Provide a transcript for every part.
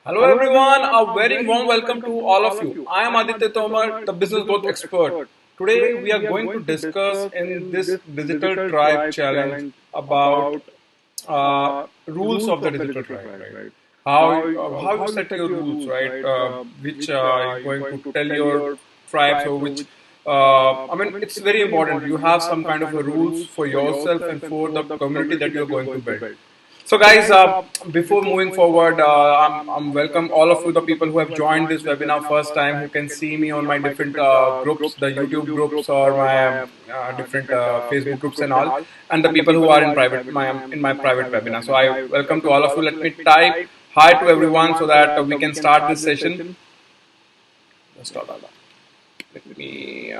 Hello everyone, a very warm welcome to all of you. I am Aditya Tomar, the business growth expert. Today we are going to discuss in this digital tribe challenge about rules of the digital tribe, right? How you set your rules, right? Which you're going to tell your tribe, so which I mean, it's very important. You have some kind of a rules for yourself and for the community that you're going to build. So, guys, before moving forward, I'm welcome all of you, the people who have joined this webinar first time, who can see me on my different groups, the YouTube groups or my different Facebook groups and all, and the people who are in my private webinar. So, I welcome to all of you. Let me type hi to everyone so that we can start this session. Let's start. Let me.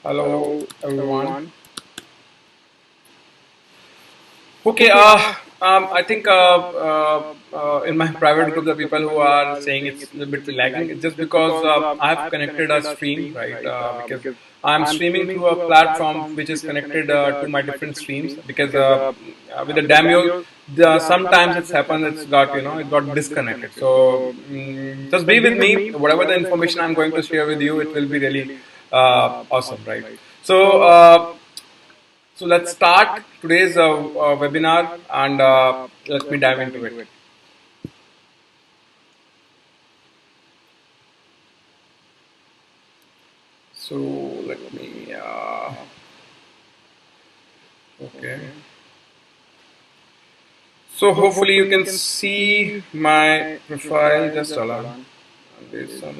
Hello, everyone. Okay, I think in my private group, the people who are saying it's a little bit lagging, it's just because I've connected a stream, right? Because I'm streaming through a platform which is connected to my different streams. Because with the Damio, sometimes it's happened, it's got it got disconnected. So just be with me. Whatever the information I'm going to share with you, it will be really awesome, right? So. So let's start today's webinar and let me dive into it. So let me, okay. So hopefully you can see my profile. Just allow. There's some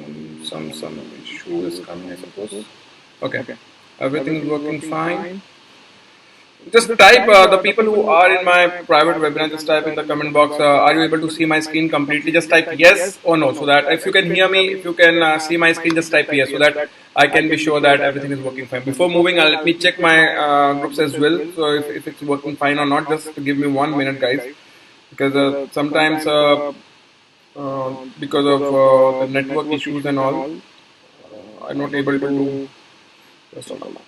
issue is coming, I suppose. Okay, everything is working fine. Just type the people who are in my private webinar, just type in the comment box, are you able to see my screen completely? Just type yes or no, so that if you can hear me, if you can see my screen, just type yes, so that I can be sure that everything is working fine. Before moving, let me check my groups as well. So if it's working fine or not, just give me 1 minute, guys, because sometimes because of the network issues and all, I'm not able to. Just hold on.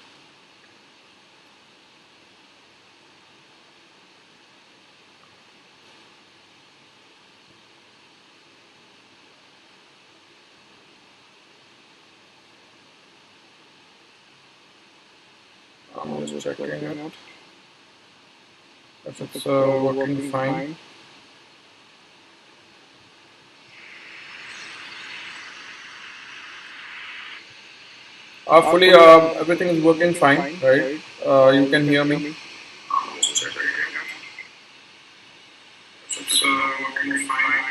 I'm just checking it. If it's working fine. Fully, everything is working fine, right? You can hear me. It's working fine.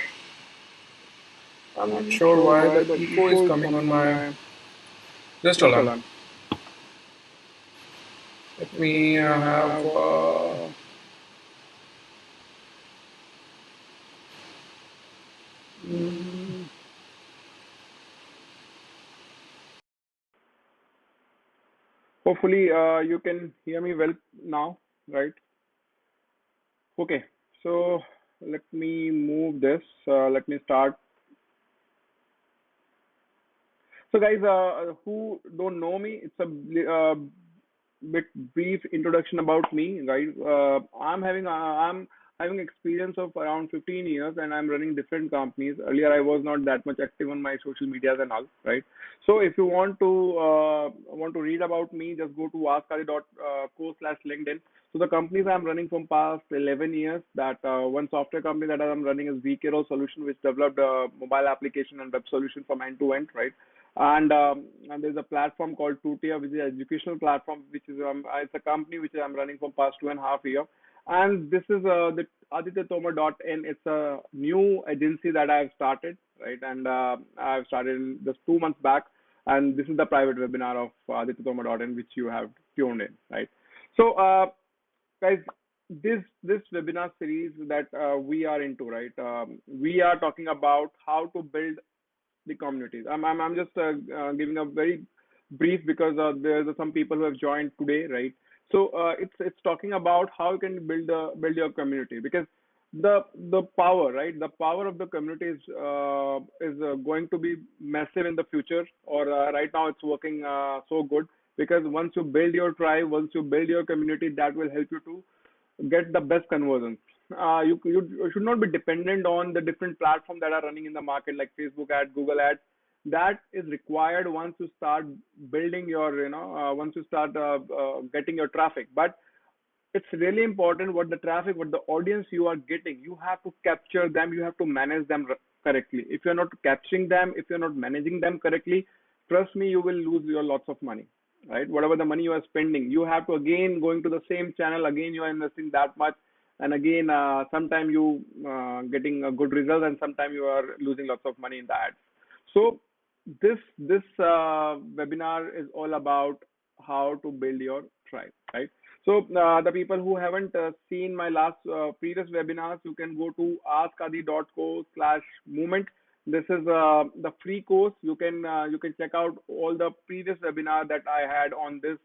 I'm not sure why the echo is coming on my. Just hold on. Let me have. Hopefully, you can hear me well now, right? Okay, so let me move this. Let me start. So, guys, who don't know me, it's a bit brief introduction about me, guys. I'm having experience of around 15 years, and I'm running different companies. Earlier, I was not that much active on my social medias and all, right? So, if you want to read about me, just go to askari.co/LinkedIn. So the companies I'm running from past 11 years, that one software company that I'm running is VKRO Solution, which developed a mobile application and web solution from end to end, right? And there's a platform called Tutia, which is an educational platform, which is it's a company which I'm running for past 2.5 years. And this is the AdityaTomar.in. It's a new agency that I've started, right? And I've started just 2 months back. And this is the private webinar of AdityaTomar.in, which you have tuned in, right? So, guys, this webinar series that we are into, right? We are talking about how to build the communities. I'm just giving a very brief because there's some people who have joined today, right? So it's talking about how you can build your community, because the power, right? The power of the community is going to be massive in the future, or right now it's working so good, because once you build your tribe, once you build your community, that will help you to get the best conversions, you should not be dependent on the different platforms that are running in the market like Facebook ads, Google ads. That is required once you start building your, once you start getting your traffic. But it's really important what the traffic, what the audience you are getting. You have to capture them. You have to manage them correctly. If you're not capturing them, if you're not managing them correctly, trust me, you will lose your lots of money, right? Whatever the money you are spending, you have to again going to the same channel. Again, you are investing that much, and again, sometime you getting a good result, and sometime you are losing lots of money in the ads. So this webinar is all about how to build your tribe, right? So the people who haven't seen my last previous webinars, you can go to askadi.co/movement. This is the free course. You can check out all the previous webinar that I had on this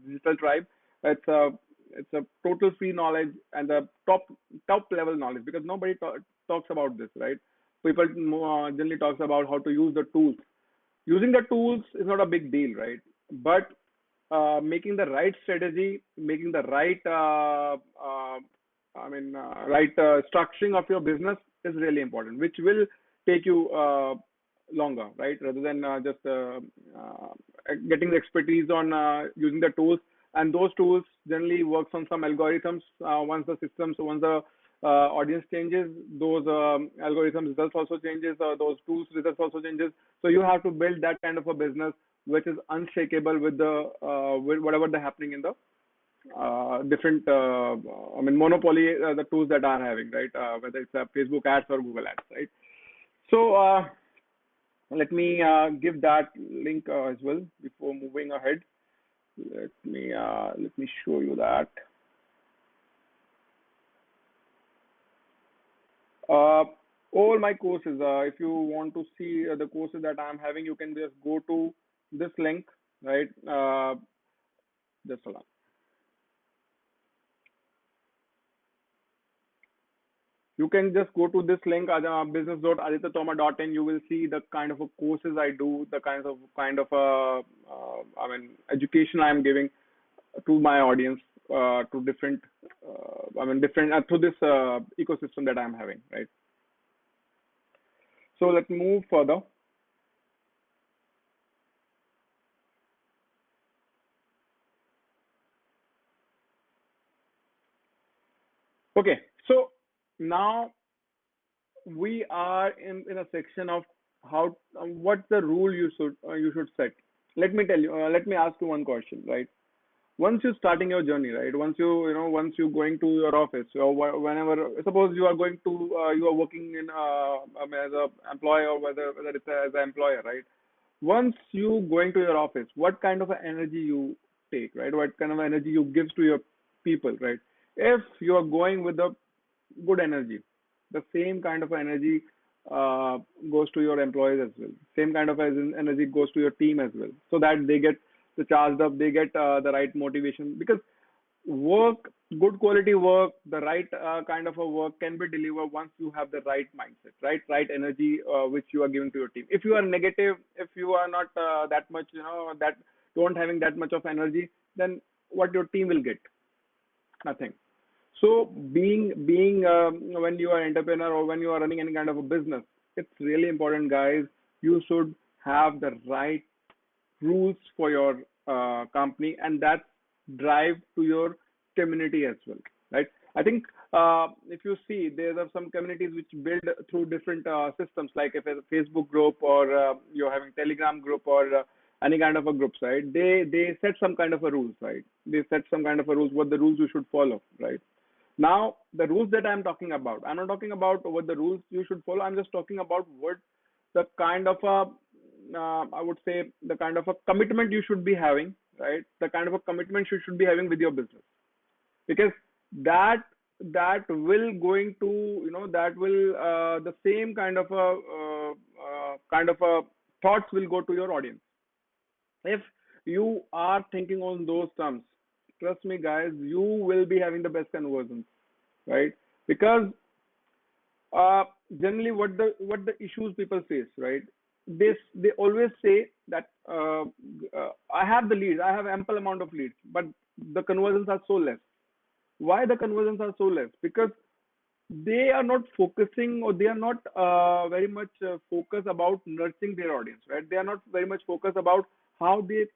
digital tribe. It's a total free knowledge and the top level knowledge, because nobody talks about this, right? People generally talks about how to use the tools. Using the tools is not a big deal, right? But making the right strategy, making the right, right structuring of your business is really important, which will take you longer, right? Rather than just getting the expertise on using the tools. And those tools generally works on some algorithms. Once the audience changes, those algorithms results also changes, those tools results also changes. So you have to build that kind of a business which is unshakable with the with whatever the happening in the different monopoly, the tools that are having, right? Whether it's Facebook ads or Google ads, right? So let me give that link as well before moving ahead. Let me show you that. All my courses, if you want to see the courses that I'm having, you can just go to this link, right? Just hold on. You can just go to this link, business.adityatomar.in. You will see the kind of courses I do, the education I am giving to my audience, to different, to this ecosystem that I'm having, right? So let's move further. Okay, so now we are in a section of how what's the rule you should set. Let me tell you. Let me ask you one question, right? Once you're starting your journey, right? Once you're going to your office, or whenever, suppose you are going to, you are working in as a employee, or whether it's as an employer, right? Once you going to your office, what kind of energy you take, right? What kind of energy you give to your people, right? If you are going with the good energy, the same kind of energy goes to your employees as well. Same kind of energy goes to your team as well, so that they get the charged up, they get the right motivation. Because work, good quality work, the right kind of a work can be delivered once you have the right mindset, right energy which you are giving to your team. If you are negative, if you are not that much, that don't having that much of energy, then what your team will get? Nothing. So being when you are entrepreneur or when you are running any kind of a business, it's really important, guys. You should have the right rules for your company, and that drive to your community as well, right? I think if you see, there are some communities which build through different systems, like if it's a Facebook group, or you're having Telegram group, or any kind of a groups, right? They set some kind of a rules, right? They set some kind of a rules, what the rules you should follow, right? Now, the rules that I'm talking about, I'm not talking about what the rules you should follow. I'm just talking about what the kind of a, I would say, the kind of a commitment you should be having, right? The kind of a commitment you should be having with your business, because that that will going to, that will the same kind of a thoughts will go to your audience. If you are thinking on those terms, trust me, guys, you will be having the best conversions, right? Because uh, generally, what the issues people face, right? They always say that I have the leads, I have ample amount of leads, but the conversions are so less. Why the conversions are so less? Because they are not focusing, or they are not very much focused about nurturing their audience, right? They are not very much focused about how they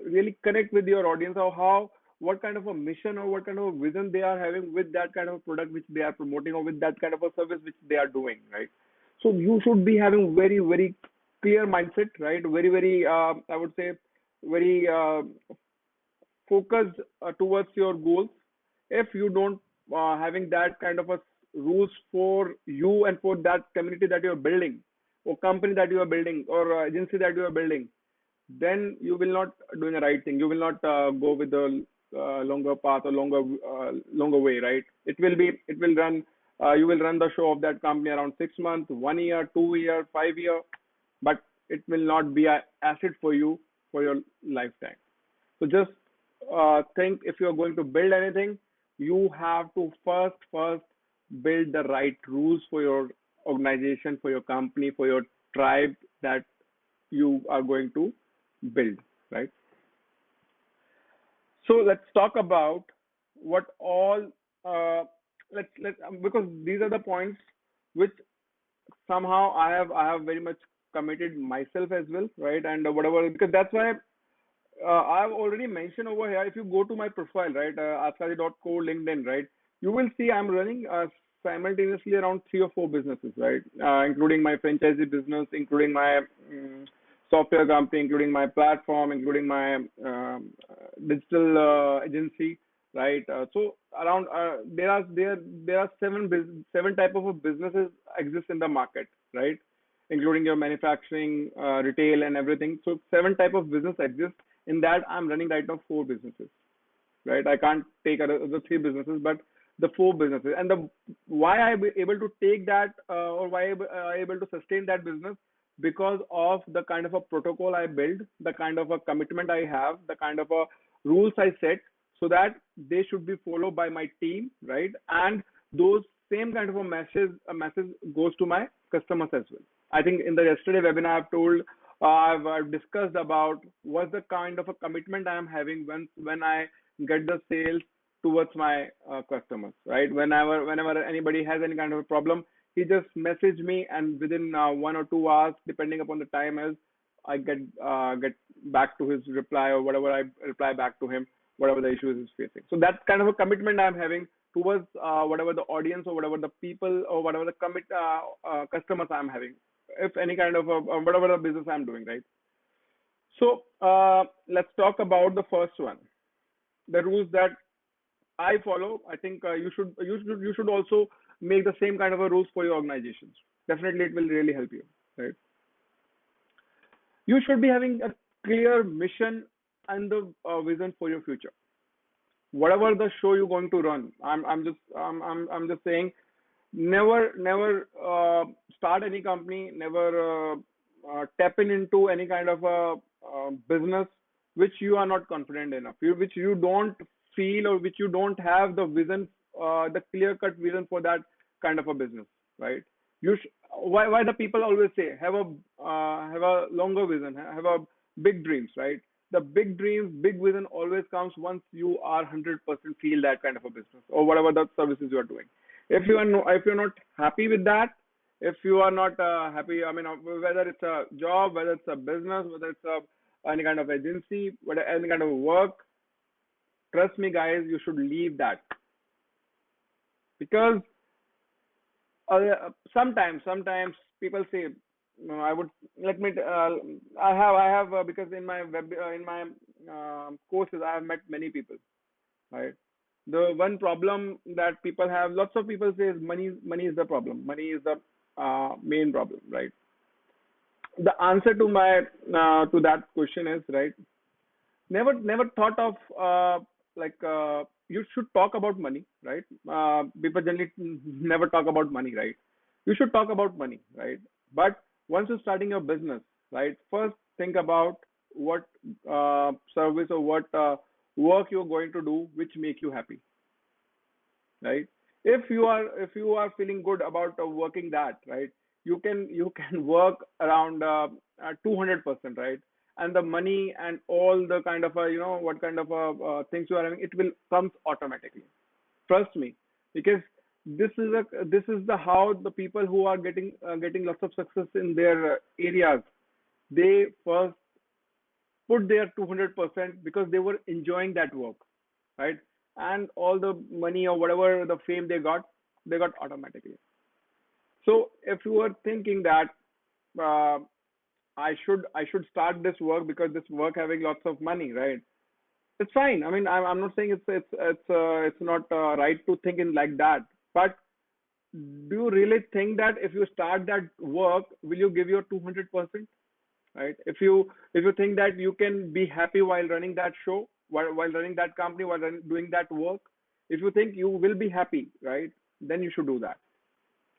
really connect with your audience, or how, what kind of a mission or what kind of a vision they are having with that kind of product which they are promoting, or with that kind of a service which they are doing, right? So you should be having very, very clear mindset, right? Very, very I would say very focused towards your goals. If you don't having that kind of a rules for you and for that community that you're building, or company that you are building, or agency that you are building, then you will not doing the right thing. You will not go with the longer path, or longer way, right? It will run. You will run the show of that company around 6 months, 1 year, 2 year, 5 year, but it will not be a asset for you for your lifetime. So just think, if you're going to build anything, you have to first build the right rules for your organization, for your company, for your tribe that you are going to build, right? So let's talk about what all let's because these are the points which somehow I have very much committed myself as well, right? And whatever, because that's why I've already mentioned over here. If you go to my profile, right, askari.co LinkedIn, right, you will see I'm running simultaneously around 3 or 4 businesses, right, including my franchisee business, including my software company, including my platform, including my digital agency, right. So around there are seven type of businesses exist in the market, right, including your manufacturing, retail, and everything. So seven type of business exist. In that, I'm running right now 4 businesses, right? I can't take the 3 businesses, but the 4 businesses. And the why I be able to take that, or why I able to sustain that business, because of the kind of a protocol I build, the kind of a commitment I have, the kind of a rules I set, so that they should be followed by my team, right? And those same kind of a message goes to my customers as well. I think in the yesterday webinar I've told, I've discussed about what's the kind of a commitment I am having when I get the sales towards my customers, right? Whenever anybody has any kind of a problem, he just message me, and within 1 or 2 hours, depending upon the time is, I get back to his reply, or whatever, I reply back to him, whatever the issue is he's facing. So that's kind of a commitment I'm having towards whatever the audience, or whatever the people, or whatever the customers I'm having, if any kind of whatever the business I'm doing, right? So let's talk about the first one, the rules that I follow. I think you should also make the same kind of a rules for your organizations. Definitely, it will really help you, right? You should be having a clear mission and the vision for your future. Whatever the show you're going to run, I'm just saying, never start any company, never tap into any kind of a business which you are not confident enough, which you don't feel, or which you don't have the vision, the clear cut vision for that kind of a business, right? Why the people always say, have a longer vision, have a big dreams, right? The big dreams, big vision always comes once you are 100% feel that kind of a business, or whatever the services you are doing. If you're not happy with that, if you are not happy, I mean, whether it's a job, whether it's a business, whether it's any kind of agency, whether any kind of work, trust me, guys, you should leave that. Because sometimes people say, no, I would let me. I have because in my courses, I have met many people, right? The one problem that people have, lots of people say, is money. Money is the problem. Money is the main problem, right? The answer to my to that question is, right. Never thought of like you should talk about money, right? People generally never talk about money, right? You should talk about money, right? But once you're starting your business, right, first think about what service, or what work you're going to do which make you happy, right? If you are feeling good about working that, right, you can work around 200%, right? And the money and all the kind of what kind of things you are having, it will comes automatically. Trust me, because This is the how the people who are getting lots of success in their areas, they first put their 200% because they were enjoying that work, right? And all the money or whatever the fame they got automatically. So if you are thinking that uh, I should start this work because this work having lots of money, right? It's fine. I mean, I'm not saying it's not right to think in like that. But do you really think that if you start that work, will you give your 200%? Right? If you think that you can be happy while running that show, while running that company, doing that work, if you think you will be happy, right? Then you should do that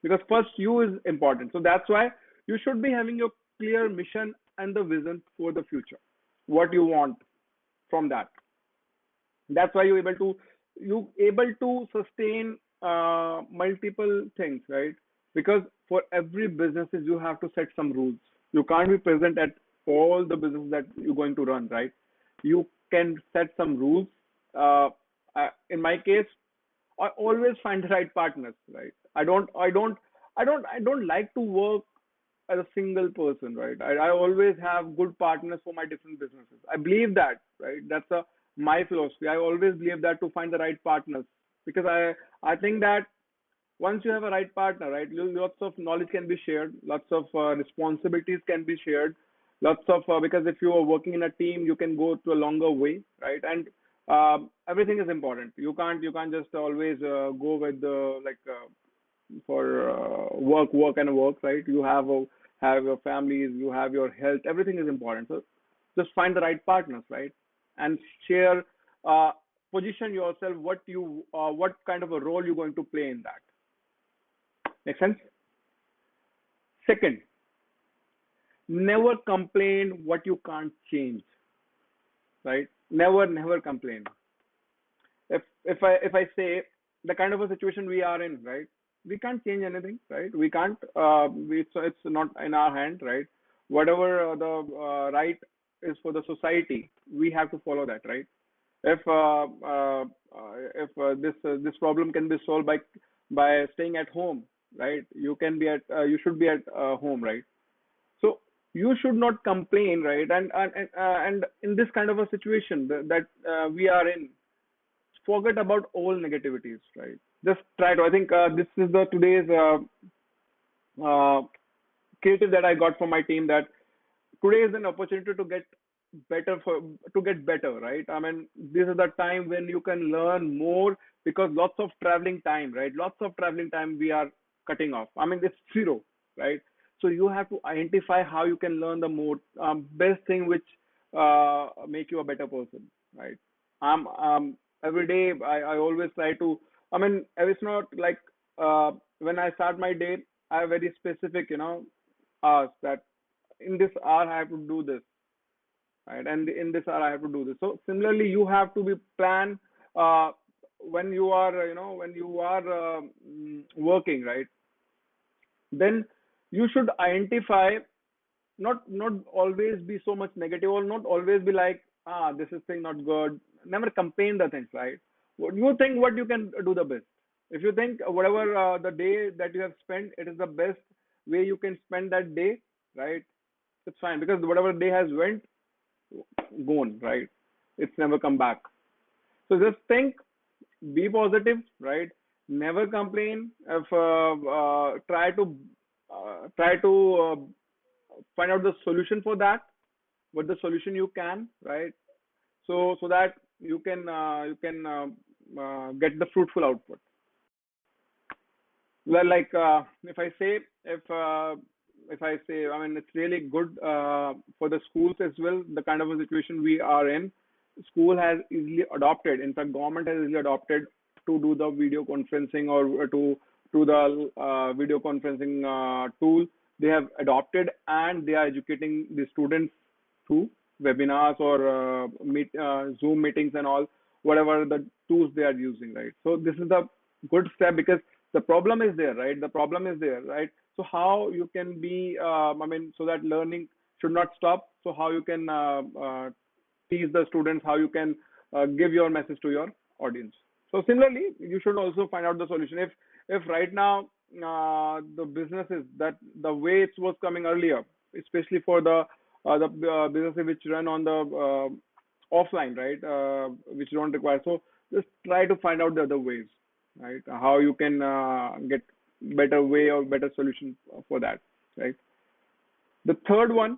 because first you is important. So that's why you should be having your clear mission and the vision for the future, what you want from that. That's why you able to sustain multiple things, right? Because for every businesses you have to set some rules. You can't be present at all the businesses that you're going to run, right? You can set some rules. uh, in my case, I always find the right partners, right? I don't like to work as a single person, right? I always have good partners for my different businesses. I believe that, right? That's my philosophy. I always believe that to find the right partners because I think that once you have a right partner, right, lots of knowledge can be shared, lots of responsibilities can be shared, lots of because if you are working in a team, you can go to a longer way, right? And everything is important. You can't just always go with the like for work and work, right? You have your families, you have your health, everything is important. So just find the right partners, right? And share, uh, position yourself what kind of a role you're going to play in that. Make sense? Second, never complain what you can't change, right? Never complain. If I say the kind of a situation we are in, right? We can't change anything, right? We can't. It's not in our hand, right? Whatever the right is for the society, we have to follow that, right? If this problem can be solved by staying at home, right? You should be at home, right? So you should not complain, right? And in this kind of a situation that we are in, forget about all negativities, right? Just try to. I think this is the today's uh, creative that I got from my team, that today is an opportunity to get better, right? I mean, this is the time when you can learn more because lots of traveling time, right? Lots of traveling time we are cutting off. I mean, it's zero, right? So you have to identify how you can learn the more best thing which make you a better person, right? Every day I always try to. I mean, it's not like when I start my day, I have very specific, hours that in this hour I have to do this, right? And in this hour I have to do this. So similarly, you have to be plan uh, when you are, when you are working, right? Then you should identify, not always be so much negative or not always be like, this is thing not good. Never complain the things, right? What you think, what you can do the best. If you think whatever the day that you have spent, it is the best way you can spend that day, right? It's fine because whatever day has went, gone, right? It's never come back. So just think, be positive, right? Never complain. If try to find out the solution for that, what the solution you can, right? So that you can get the fruitful output. Well, like if I say, I mean, it's really good for the schools as well. The kind of a situation we are in, school has easily adopted. In fact, government has easily adopted to do the video conferencing or to the video conferencing tool. They have adopted and they are educating the students through webinars or Zoom meetings and all, whatever the tools they are using, right? So this is the good step because the problem is there, right? The problem is there, right? So how you can be, I mean, so that learning should not stop. So how you can teach the students, how you can give your message to your audience. So similarly, you should also find out the solution. if right now the businesses that the way it was coming earlier, especially for the businesses which run on the offline, right, which don't require. So just try to find out the other ways, right? How you can get better way or better solution for that, right? The third one,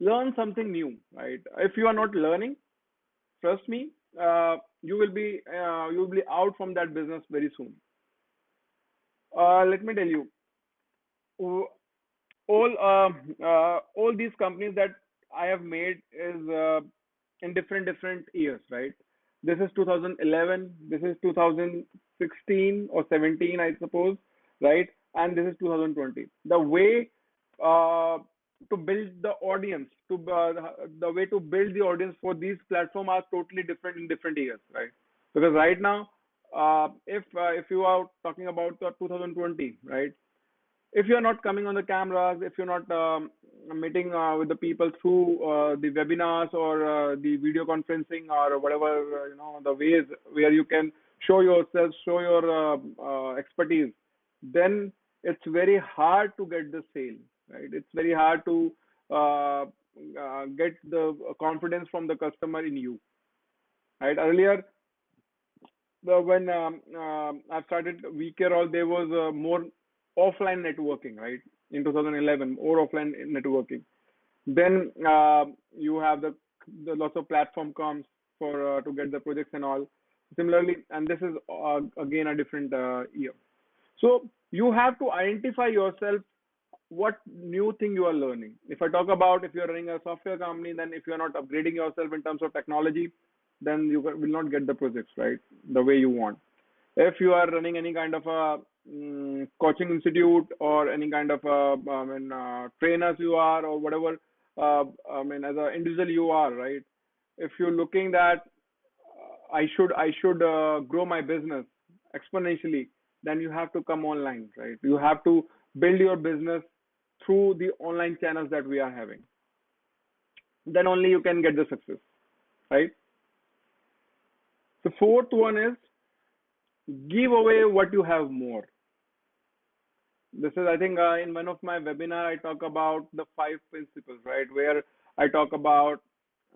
learn something new, right? If you are not learning, trust me, you will be out from that business very soon. Let me tell you, w- all these companies that I have made is in different years, right? This is 2011, this is 2016 or 17, I suppose, right? And this is 2020. The way to build the audience, to the way to build the audience for these platforms are totally different in different years, right? Because right now, if you are talking about 2020, right? If you're not coming on the cameras, if you're not meeting with the people through the webinars or the video conferencing or whatever, the ways where you can show yourself, show your expertise, then it's very hard to get the sale, right? It's very hard to get the confidence from the customer in you, right? Earlier, when I started WeCare, there was more offline networking, right? In 2011, or offline networking. Then you have the lots of platform comes for to get the projects and all. Similarly, and this is again a different year. So you have to identify yourself what new thing you are learning. If I talk about if you're running a software company, then if you're not upgrading yourself in terms of technology, then you will not get the projects right the way you want. If you are running any kind of a coaching institute or any kind of trainers you are or whatever, as an individual you are, right? If you're looking that I should grow my business exponentially, then you have to come online, right? You have to build your business through the online channels that we are having. Then only you can get the success, right? The fourth one is give away what you have more. This is, I think, in one of my webinar, I talk about the five principles, right? Where I talk about,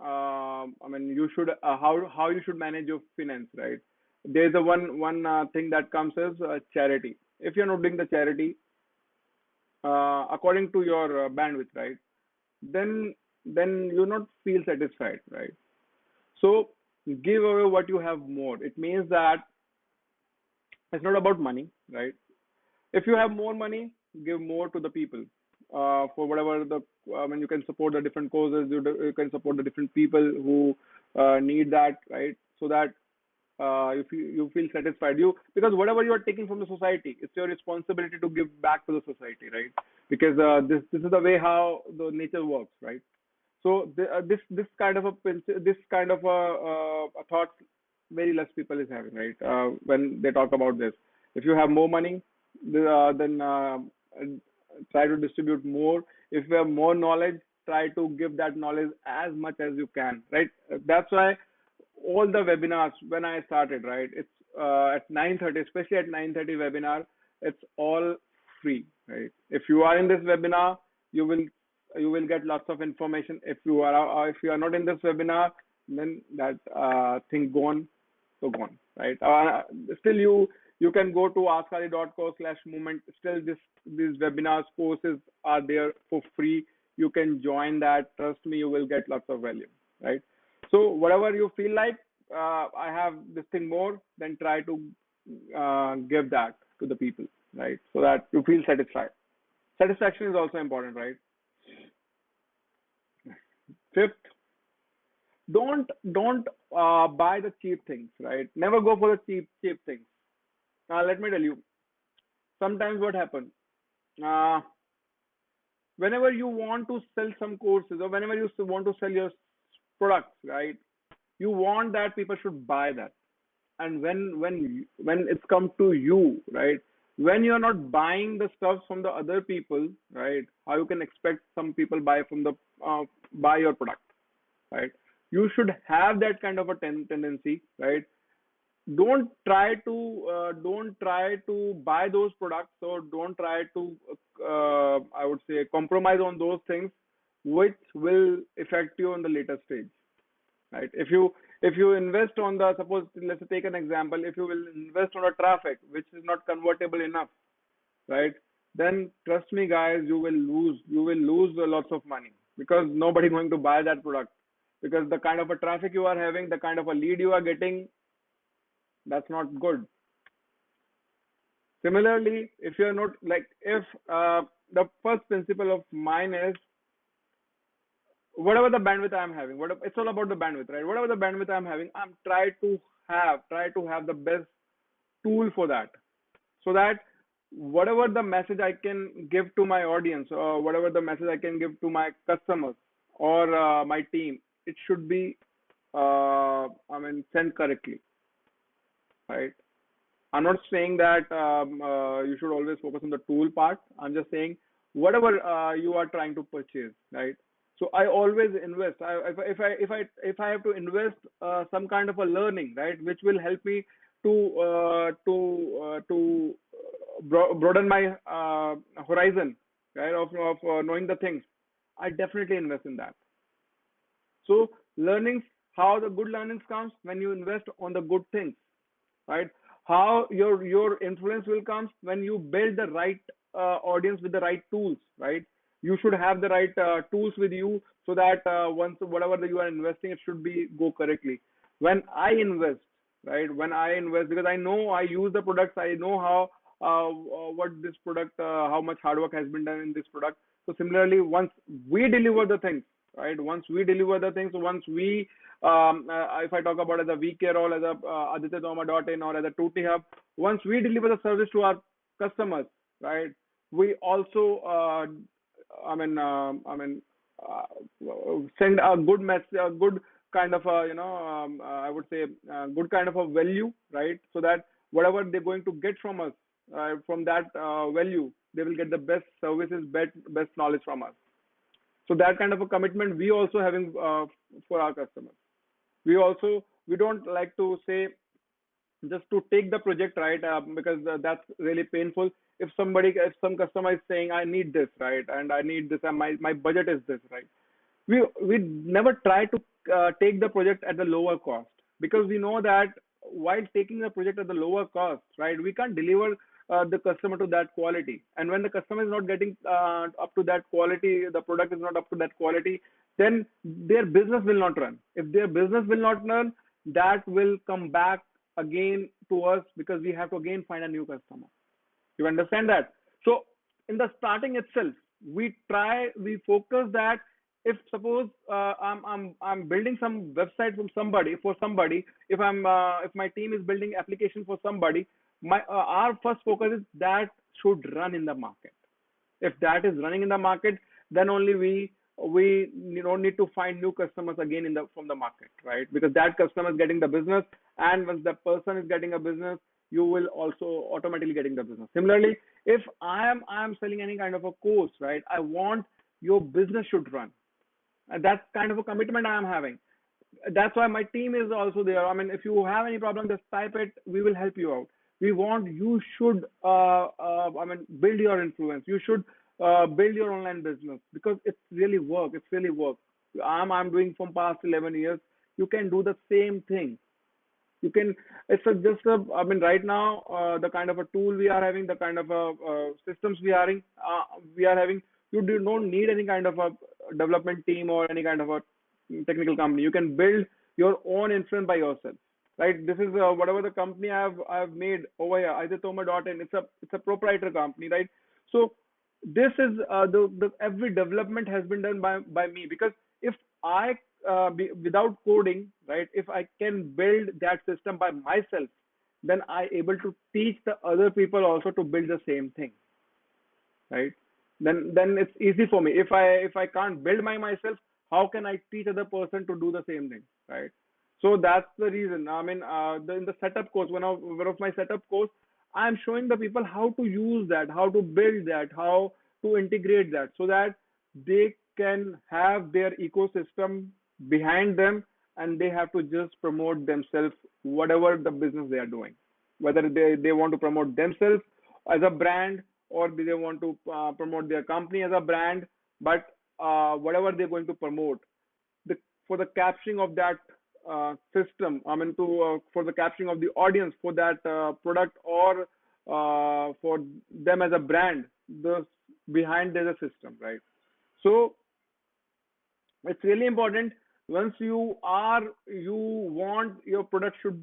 you should how you should manage your finance, right? There's a one thing that comes as charity. If you're not doing the charity according to your bandwidth, right? Then you not feel satisfied, right? So give away what you have more. It means that it's not about money, right? If you have more money, give more to the people for whatever you can support the different causes. You can support the different people who need that, right? So that you feel satisfied. Because whatever you are taking from the society, it's your responsibility to give back to the society, right? Because this is the way how the nature works, right? So this kind of a thought very less people is having, right? When they talk about this, if you have more money, then try to distribute more. If you have more knowledge, try to give that knowledge as much as you can, right? That's why all the webinars when I started, right? It's at 9:30, especially at 9:30 webinar, it's all free, right? If you are in this webinar, you will you will get lots of information. If you are not in this webinar, then that thing gone, so gone, right? Still you can go to askali.co/movement. Still these webinars courses are there for free. You can join that. Trust me, you will get lots of value, right? So whatever you feel like, I have this thing more, then try to give that to the people, right? So that you feel satisfied. Satisfaction is also important, right? Fifth, don't buy the cheap things, right? Never go for the cheap things. Let me tell you, sometimes what happens, uh, whenever you want to sell some courses or whenever you want to sell your products, right? You want that people should buy that. And when it's come to you, right? When you're not buying the stuff from the other people, right? How you can expect some people buy your product, right? You should have that kind of a tendency, right? don't try to buy those products, or don't try to I would say compromise on those things which will affect you on the later stage, right? If you invest on the, suppose, let's take an example, if you will invest on a traffic which is not convertible enough, right? Then trust me, guys, you will lose lots of money, because nobody going to buy that product, because the kind of a traffic you are having, the kind of a lead you are getting, that's not good. Similarly, if you're not like, if the first principle of mine is, whatever the bandwidth I'm having, whatever, it's all about the bandwidth, right? Whatever the bandwidth I'm having, I'm try to have the best tool for that, so that whatever the message I can give to my audience, or whatever the message I can give to my customers, or my team, it should be sent correctly, right? I'm not saying that you should always focus on the tool part. I'm just saying whatever you are trying to purchase, right? So I always invest. If I have to invest some kind of a learning, right, which will help me to broaden my horizon, right, of knowing the things, I definitely invest in that. So learnings, how the good learnings comes when you invest on the good things, right? How your influence will come when you build the right audience with the right tools, right? You should have the right tools with you, so that once whatever that you are investing, it should be go correctly. When I invest, right? When I invest, because I know I use the products, I know how what this product, how much hard work has been done in this product. So similarly, once we deliver the things, right? Once we deliver the things, once we if I talk about as a VK role, as a Aditya Tomar.in, or as a Tutti Hub, once we deliver the service to our customers, right? We also send a good message, a good kind of a, I would say, good kind of a value, right? So that whatever they're going to get from us, from that value, they will get the best services, best knowledge from us. So that kind of a commitment we also having for our customers. We don't like to say just to take the project, right, because that's really painful. If some customer is saying, I need this, right, and I need this, and my budget is this, right, we never try to take the project at the lower cost, because we know that while taking the project at the lower cost, right, we can't deliver the customer to that quality. And when the customer is not getting up to that quality, the product is not up to that quality, then their business will not run. If their business will not run, that will come back again to us, because we have to again find a new customer. You understand that? So in the starting itself, we focus that, if suppose I'm building some website from somebody for somebody, if my team is building application for somebody, my our first focus is that should run in the market. If that is running in the market, then only we don't need to find new customers again in the from the market, right? Because that customer is getting the business, and once the person is getting a business, you will also automatically getting the business. Similarly, if I am selling any kind of a course, right, I want your business should run, and that's kind of a commitment I am having. That's why my team is also there. I mean, if you have any problem, just type it, we will help you out. We want you should build your influence, you should build your online business, because it's really work. I'm doing from past 11 years. You can do the same thing. You can, it's a, just a, I mean, right now, the kind of a tool we are having, the kind of systems we are having, you do not need any kind of a development team or any kind of a technical company. You can build your own influence by yourself, right? This is whatever the company I've made over here, either Tomar.in. It's a proprietary company, right? So this is the every development has been done by me, because if I without coding, right, if I can build that system by myself, then I able to teach the other people also to build the same thing, right? Then it's easy for me. If I can't build myself, how can I teach other person to do the same thing, right? So that's the reason. I mean, in the setup course, one of my setup course, I'm showing the people how to use that, how to build that, how to integrate that, so that they can have their ecosystem behind them, and they have to just promote themselves, whatever the business they are doing, whether they want to promote themselves as a brand, or they want to promote their company as a brand. But whatever they're going to promote, the for the capturing of that system, I mean, to for the capturing of the audience for that product, or for them as a brand, the behind there's a system, right? So it's really important. Once you want your product should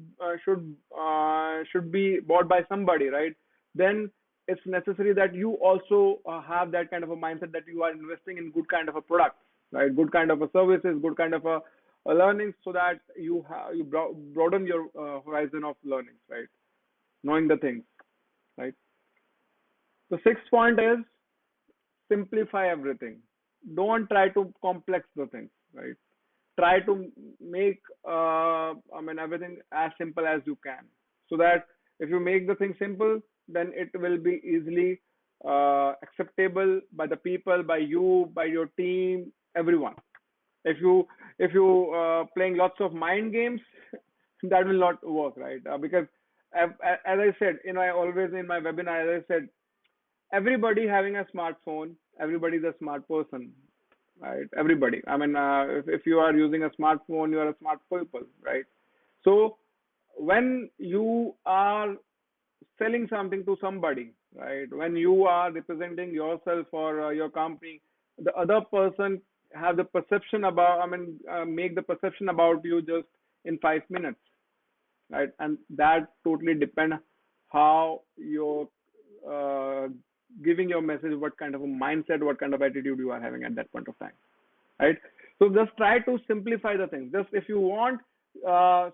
be bought by somebody, right? Then it's necessary that you also have that kind of a mindset, that you are investing in good kind of a product, right? Good kind of a services, good kind of a learning, so that you broaden your horizon of learnings, right? Knowing the things, right? The sixth point is simplify everything. Don't try to complex the things, right? Try to make I mean, everything as simple as you can, so that if you make the thing simple, then it will be easily acceptable by the people, by you, by your team, everyone. If you playing lots of mind games, that will not work, right? Because as I said, I always in my webinar, as I said, everybody having a smartphone, everybody is a smart person, right? Everybody. I mean, if you are using a smartphone, you are a smart people, right? So when you are selling something to somebody, right? When you are representing yourself or your company, the other person have the perception about, I mean, make the perception about you just in 5 minutes, right? And that totally depend how you're uh, giving your message, what kind of a mindset, what kind of attitude you are having at that point of time, right? So just try to simplify the things. Just if you want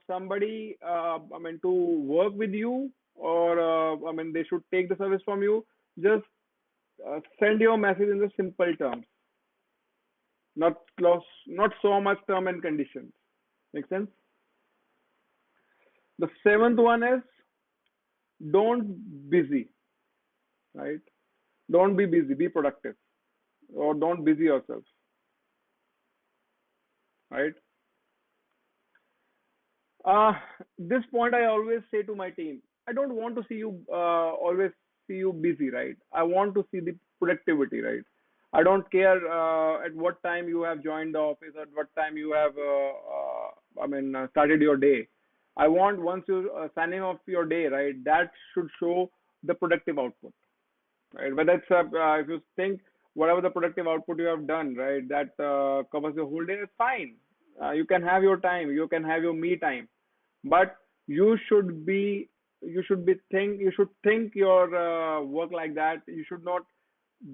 somebody, I mean, to work with you, or I mean, they should take the service from you, just send your message in the simple terms, not so much term and conditions. Make sense? The seventh one is don't busy, right? Don't be busy, be productive, or don't busy yourself, right? Uh, this point I always say to my team, I don't want to see you always see you busy, right? I want to see the productivity, right? I don't care at what time you have joined the office, at what time you have, I mean, started your day. I want once you signing off your day, right? That should show the productive output, right? Whether it's if you think whatever the productive output you have done, right, that covers the whole day, it's fine. You can have your time, you can have your me time, but you should be you should think your work like that. You should not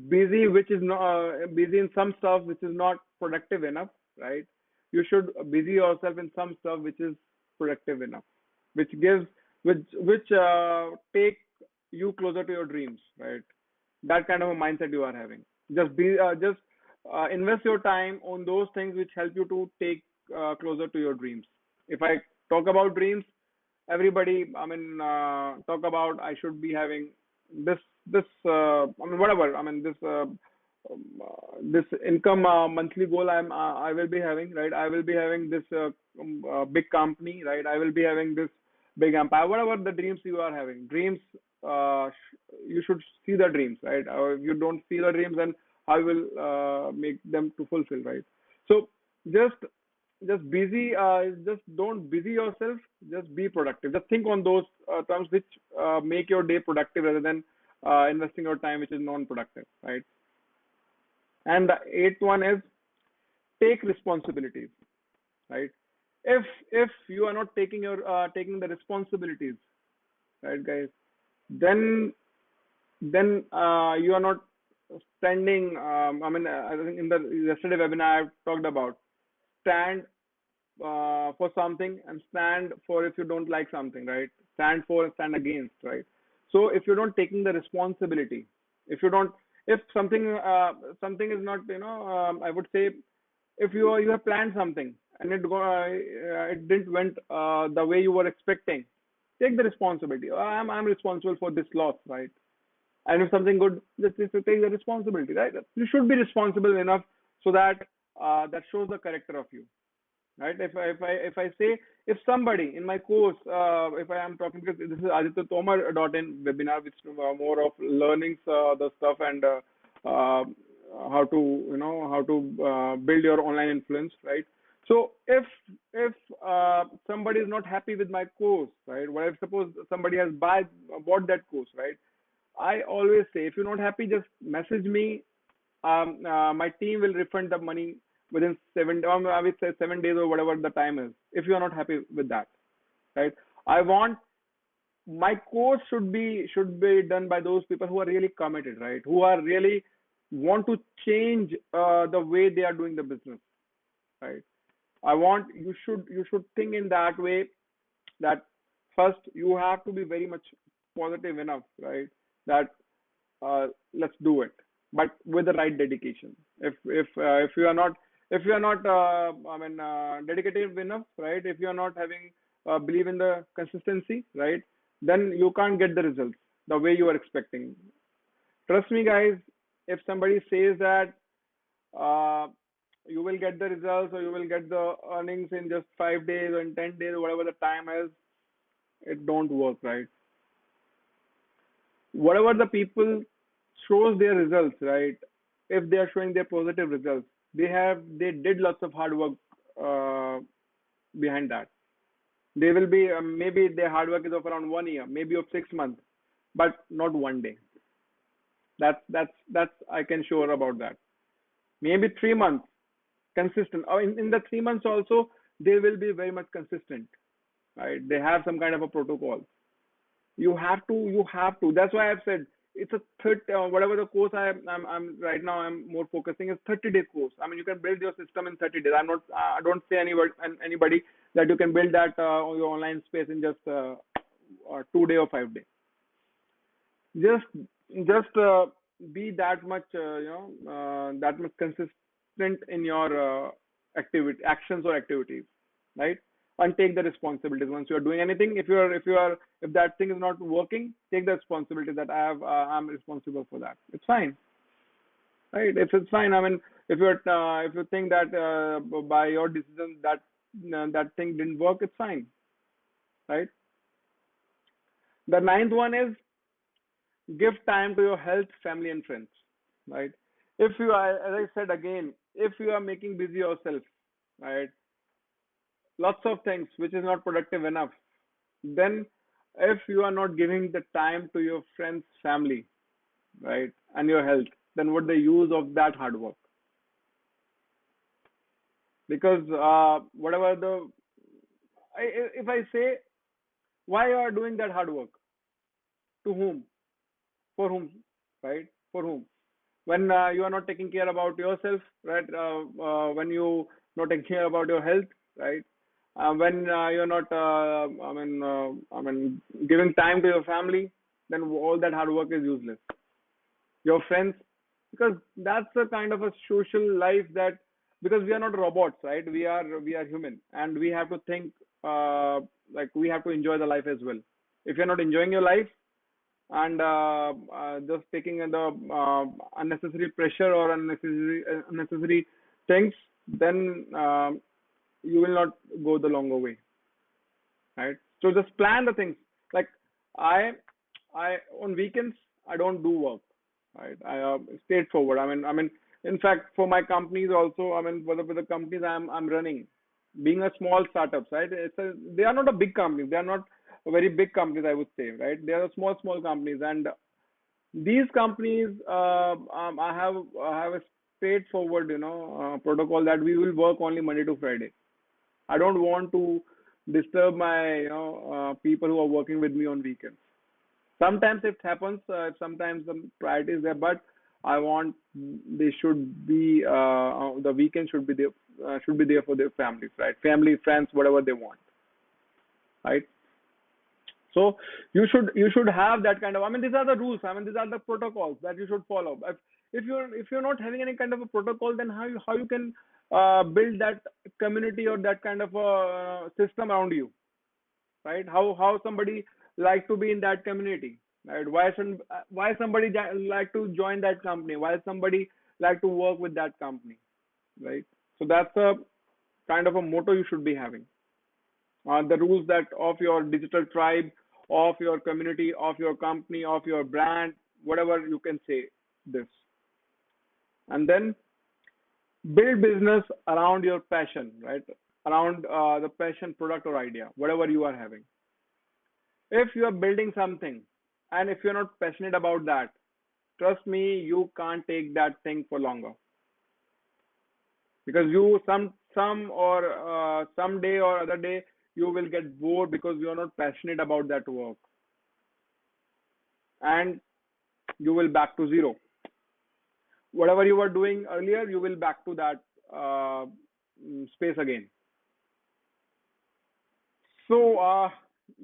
busy which is not busy in some stuff which is not productive enough, right? You should busy yourself in some stuff which is productive enough, which gives which take you closer to your dreams, right? That kind of a mindset you are having. Just invest your time on those things which help you to take closer to your dreams. If I talk about dreams, everybody, I mean, talk about I should be having this I mean, whatever, I mean, this income monthly goal I will be having, right? I will be having this big company, right? I will be having this big empire, whatever the dreams you are having. Dreams, you should see the dreams, right? If you don't see the dreams, then how you will make them to fulfill, right? So just just don't busy yourself, just be productive. Just think on those terms which make your day productive, rather than investing your time which is non-productive, right? And the eighth one is take responsibilities, right? If you are not taking the responsibilities, right, guys, then you are not standing. I mean, I think in the yesterday webinar I talked about stand for something, and stand for if you don't like something, right? Stand for and stand against, right? So if you don't taking the responsibility, if you don't, if something is not, I would say, if you have planned something and it didn't went the way you were expecting, take the responsibility. I'm responsible for this loss, right? And if something good, just take the responsibility, right? You should be responsible enough, so that that shows the character of you, right? If I say, if somebody in my course, if I am talking, because this is Aditya Tomar .in webinar, which more of learnings, the stuff, and uh, how to how to build your online influence, right? So if somebody is not happy with my course, right? Well, if suppose somebody has bought that course, right? I always say, if you're not happy, just message me. My team will refund the money within I would say 7 days or whatever the time is. If you are not happy with that, right? I want my course should be done by those people who are really committed, right? Who are really want to change the way they are doing the business, right? I want you should think in that way, that first you have to be very much positive enough, right? That let's do it, but with the right dedication. If you are not, dedicated enough, right? If you are not having believe in the consistency, right? Then you can't get the results the way you are expecting. Trust me, guys. If somebody says that uh, you will get the results or you will get the earnings in just 5 days or in 10 days or whatever the time is, it don't work, right? Whatever the people shows their results, right? If they are showing their positive results, they did lots of hard work uh, behind that. They will be maybe their hard work is of around 1 year, maybe of 6 months, but not one day. That's I can sure about that. Maybe 3 months consistent. Or in the 3 months also, they will be very much consistent, right? They have some kind of a protocol. You have to. That's why I've said it's a 30 whatever the course I'm right now, I'm more focusing is 30-day course. I mean, you can build your system in 30 days. I don't say anybody that you can build that on your online space in just 2 day or 5 day. Just be that much that much consistent in your activity actions or activities, right? And take the responsibilities once you are doing anything. If that thing is not working, take the responsibility that I'm responsible for that. It's fine, right? If it's fine, I mean, if you think that by your decision that thing didn't work, it's fine, right? The ninth one is give time to your health, family, and friends, right? If you are, as I said again, if you are making busy yourself, right, lots of things which is not productive enough, then if you are not giving the time to your friends, family, right, and your health, then what the use of that hard work? Because whatever if I say, why you are doing that hard work, to whom, for whom, right? For whom? When you are not taking care about yourself, right? When you not taking care about your health, right? When you're not, giving time to your family, then all that hard work is useless. Your friends, because that's a kind of a social life that, because we are not robots, right? We are human, and we have to think, like we have to enjoy the life as well. If you're not enjoying your life, and just taking the unnecessary pressure or unnecessary things, then you will not go the longer way, right? So just plan the things. Like I, I on weekends I don't do work, right? I straightforward. In fact, for my companies also, for the companies I'm running, being a small startups, right? They are not a big company. They are not very big companies, I would say, right? They are small companies, and these companies, I have a straightforward, protocol that we will work only Monday to Friday. I don't want to disturb my, people who are working with me on weekends. Sometimes it happens, sometimes the priority is there, but I want they should be the weekend should be there for their families, right? Family, friends, whatever they want, right? So you should have that kind of. These are the rules. These are the protocols that you should follow. If you're not having any kind of a protocol, then how you can build that community or that kind of a system around you, right? How somebody like to be in that community, right? Why somebody like to join that company? Why somebody like to work with that company, right? So that's a kind of a motto you should be having. The rules that of your digital tribe, of your community, of your company, of your brand, whatever you can say this. And then build business around your passion, right? Around the passion, product, or idea, whatever you are having. If you are building something and if you're not passionate about that, trust me, you can't take that thing for longer, because you some or someday or other day you will get bored because you are not passionate about that work, and you will back to zero. Whatever you were doing earlier, you will back to that space again. So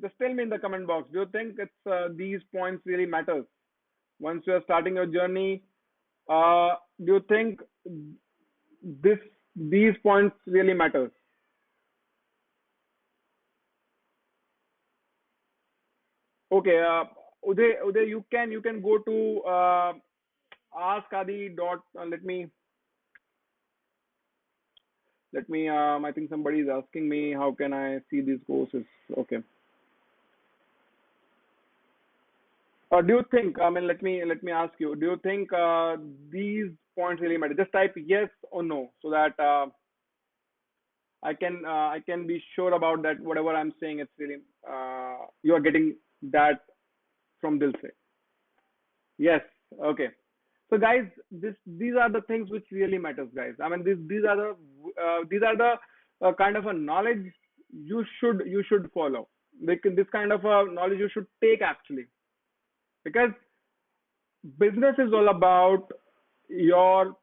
just tell me in the comment box, do you think it's these points really matters once you are starting your journey? Do you think this these points really matters? Okay, Uday, you can go to ask Adi dot. Let me. I think somebody is asking me how can I see these courses. Okay. Do you think? I mean, let me ask you. Do you think these points really matter? Just type yes or no, so that I can be sure about that. Whatever I'm saying, it's really you are getting that from Dilse. Yes. Okay. So guys, these are the things which really matters, guys. I mean, these are the kind of a knowledge you should follow. This kind of a knowledge you should take actually, because business is all about your.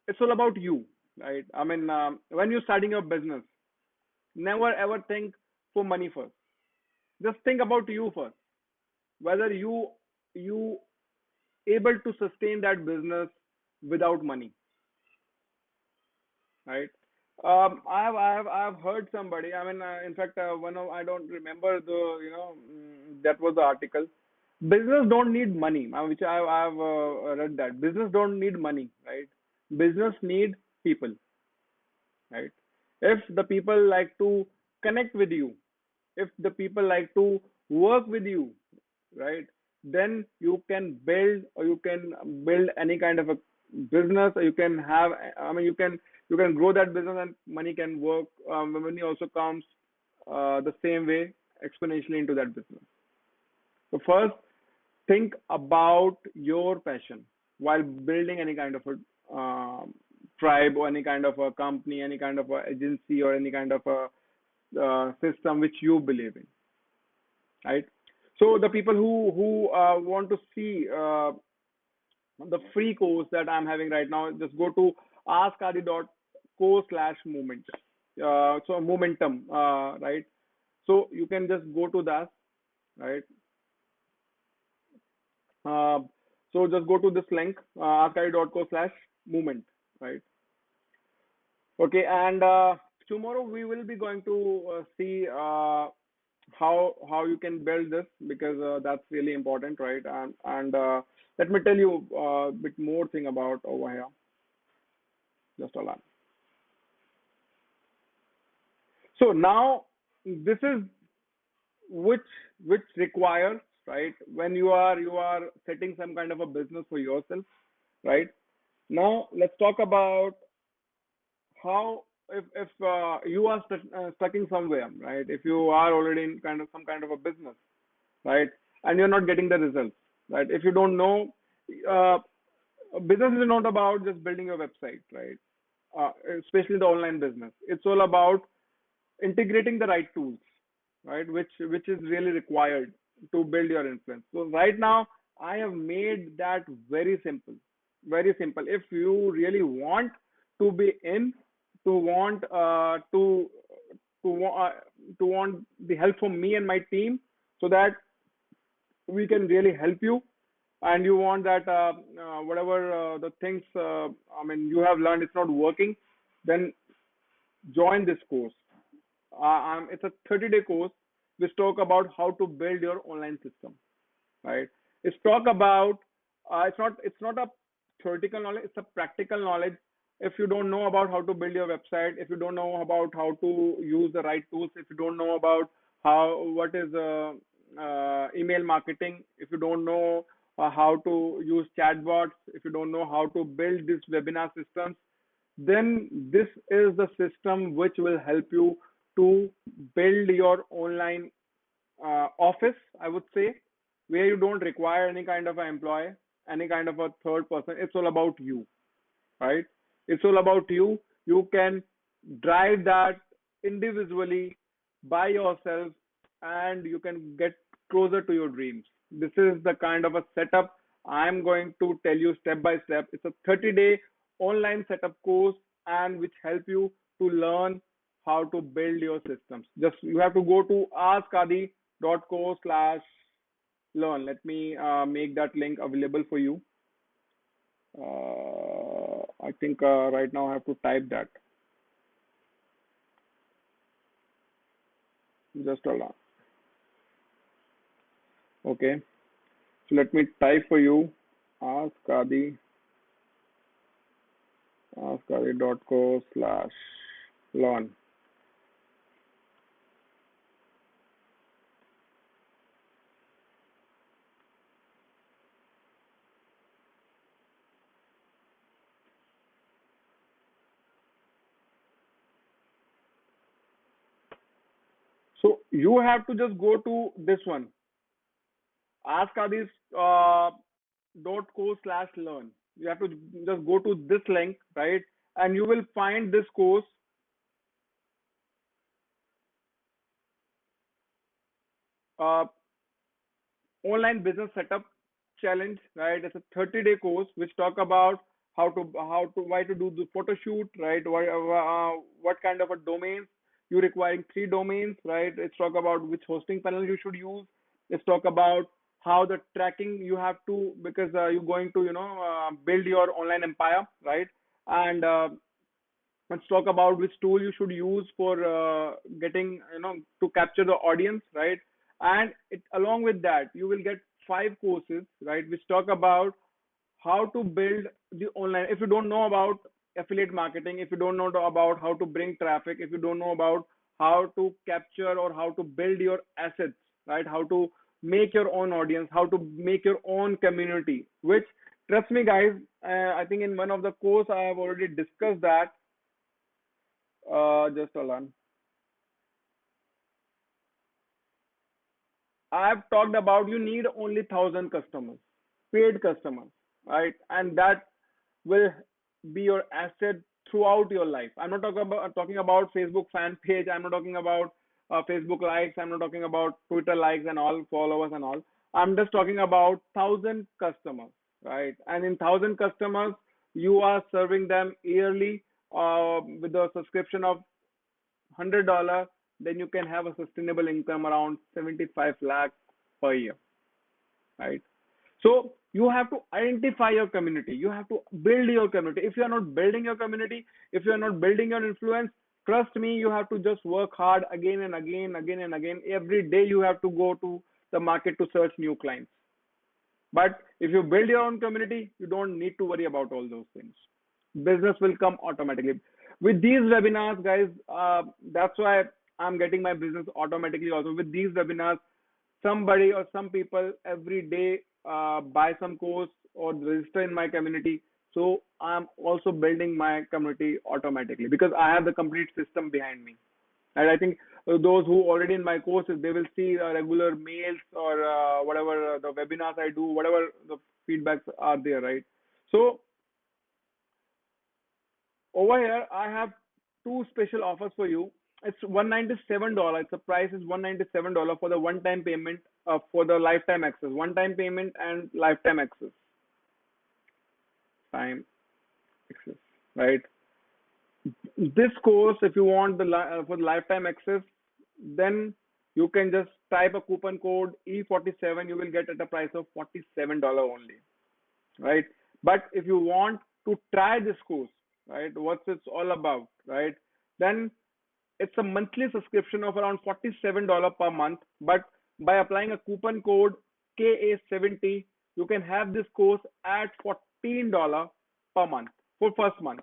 It's all about you, right? I mean, when you're starting your business, never ever think for money first. Just think about you first. Whether you able to sustain that business without money, right? I've heard somebody. I mean, in fact, one of I don't remember that was the article. Business don't need money, which I've read that business don't need money, right? Business need people, right? If the people like to connect with you, if the people like to work with you, right, then you can build, or you can build any kind of a business, or you can have, I mean, you can grow that business, and money can work. Money also comes the same way exponentially into that business. So first, think about your passion while building any kind of a tribe, or any kind of a company, any kind of a agency, or any kind of a system which you believe in, right? So the people who want to see the free course that I'm having right now, just go to askadi.co/movement. So momentum, right? So you can just go to that, right? Uh, so just go to this link, askadi.co/movement, right? Okay, and tomorrow we will be going to see how you can build this, because that's really important, right? And let me tell you a bit more thing about over here. Just hold on. So now this is which which requires, right, when you are setting some kind of a business for yourself, right? Now let's talk about how, if you are stuck in somewhere, right? If you are already in kind of some kind of a business, right, and you're not getting the results, right? If you don't know, uh, business is not about just building your website, right? Especially the online business, it's all about integrating the right tools, right? Which is really required to build your influence. So right now, I have made that very simple, very simple. If you really want to be in, to want to want the help from me and my team, so that we can really help you, and you want that whatever the things I mean you have learned it's not working, then join this course. It's a 30-day course which talk about how to build your online system, right? It's talk about it's not a theoretical knowledge, it's a practical knowledge, if you don't know about how to build your website, if you don't know about how to use the right tools, if you don't know about what is email marketing, if you don't know how to use chatbots, if you don't know how to build these webinar systems, then this is the system which will help you to build your online office, I would say, where you don't require any kind of an employee, any kind of a third person. It's all about you, right? It's all about you. You can drive that individually by yourself, and you can get closer to your dreams. This is the kind of a setup I'm going to tell you step by step. It's a 30-day online setup course and which help you to learn how to build your systems. Just you have to go to askadi.co/learn. Let me make that link available for you. I think right now I have to type that. Just hold on. Okay. So let me type for you askadi.co/learn. So you have to just go to this one, askadis.co/learn. You have to just go to this link, right? And you will find this course. Uh, Online business setup challenge, right? It's a 30-day course which talk about why to do the photo shoot, right? What kind of a domains you requiring, 3 domains, right? Let's talk about which hosting panel you should use. Let's talk about how the tracking you have to, because you're going to build your online empire, right? And let's talk about which tool you should use for getting to capture the audience, right? And along with that you will get 5 courses, right, which talk about how to build the online. If you don't know about affiliate marketing, if you don't know about how to bring traffic, if you don't know about how to capture or how to build your assets, right, how to make your own audience, how to make your own community, which, trust me guys, I think in one of the course I have already discussed that. Just hold on. I've talked about you need only 1,000 customers, paid customers, right? And that will be your asset throughout your life. I'm not talking about Facebook fan page. I'm not talking about Facebook likes. I'm not talking about Twitter likes and all followers and all. I'm just talking about 1,000 customers, right? And in 1,000 customers, you are serving them yearly with a subscription of $100, then you can have a sustainable income around 75 lakh per year, right? So you have to identify your community. You have to build your community. If you are not building your community, if you are not building your influence, trust me, you have to just work hard again and again, again and again. Every day you have to go to the market to search new clients. But if you build your own community, you don't need to worry about all those things. Business will come automatically. With these webinars, guys, that's why I'm getting my business automatically also. With these webinars, somebody or some people every day buy some course or register in my community. So I'm also building my community automatically because I have the complete system behind me. And I think those who already in my courses, they will see regular mails or whatever the webinars I do, whatever the feedbacks are there, right? So over here, I have 2 special offers for you. It's $197. The price is $197 for the one-time payment for the lifetime access. One-time payment and lifetime access. Time access, right? This course, if you want for the lifetime access, then you can just type a coupon code E47. You will get at a price of $47 only, right? But if you want to try this course, right, what's it's all about, right, then it's a monthly subscription of around $47 per month. But by applying a coupon code KA70, you can have this course at $14 per month for first month.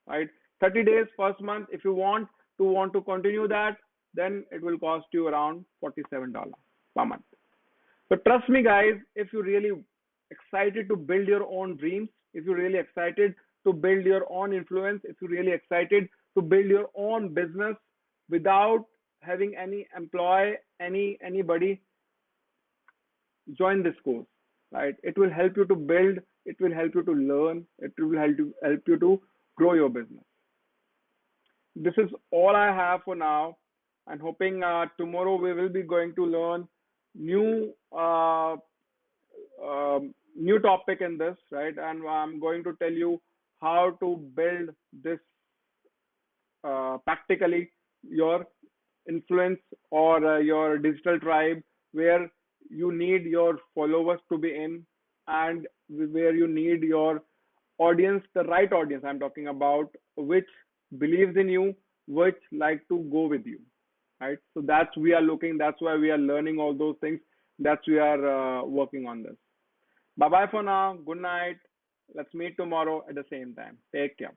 right? 30 days, first month, if you want to continue that, then it will cost you around $47 per month. So trust me, guys, if you're really excited to build your own dreams, if you're really excited to build your own influence, if you're really excited to build your own business without having any employee, anybody, join this course, right? It will help you to build, it will help you to learn, it will help you to grow your business. This is all I have for now. I'm hoping tomorrow we will be going to learn new new topic in this, right? And I'm going to tell you how to build this practically, your influence or your digital tribe, where you need your followers to be in, and where you need your audience, the right audience I'm talking about, which believes in you, which like to go with you, right? So that's we are looking. That's why we are learning all those things. That's we are working on this. Bye bye for now. Good night. Let's meet tomorrow at the same time. Take care.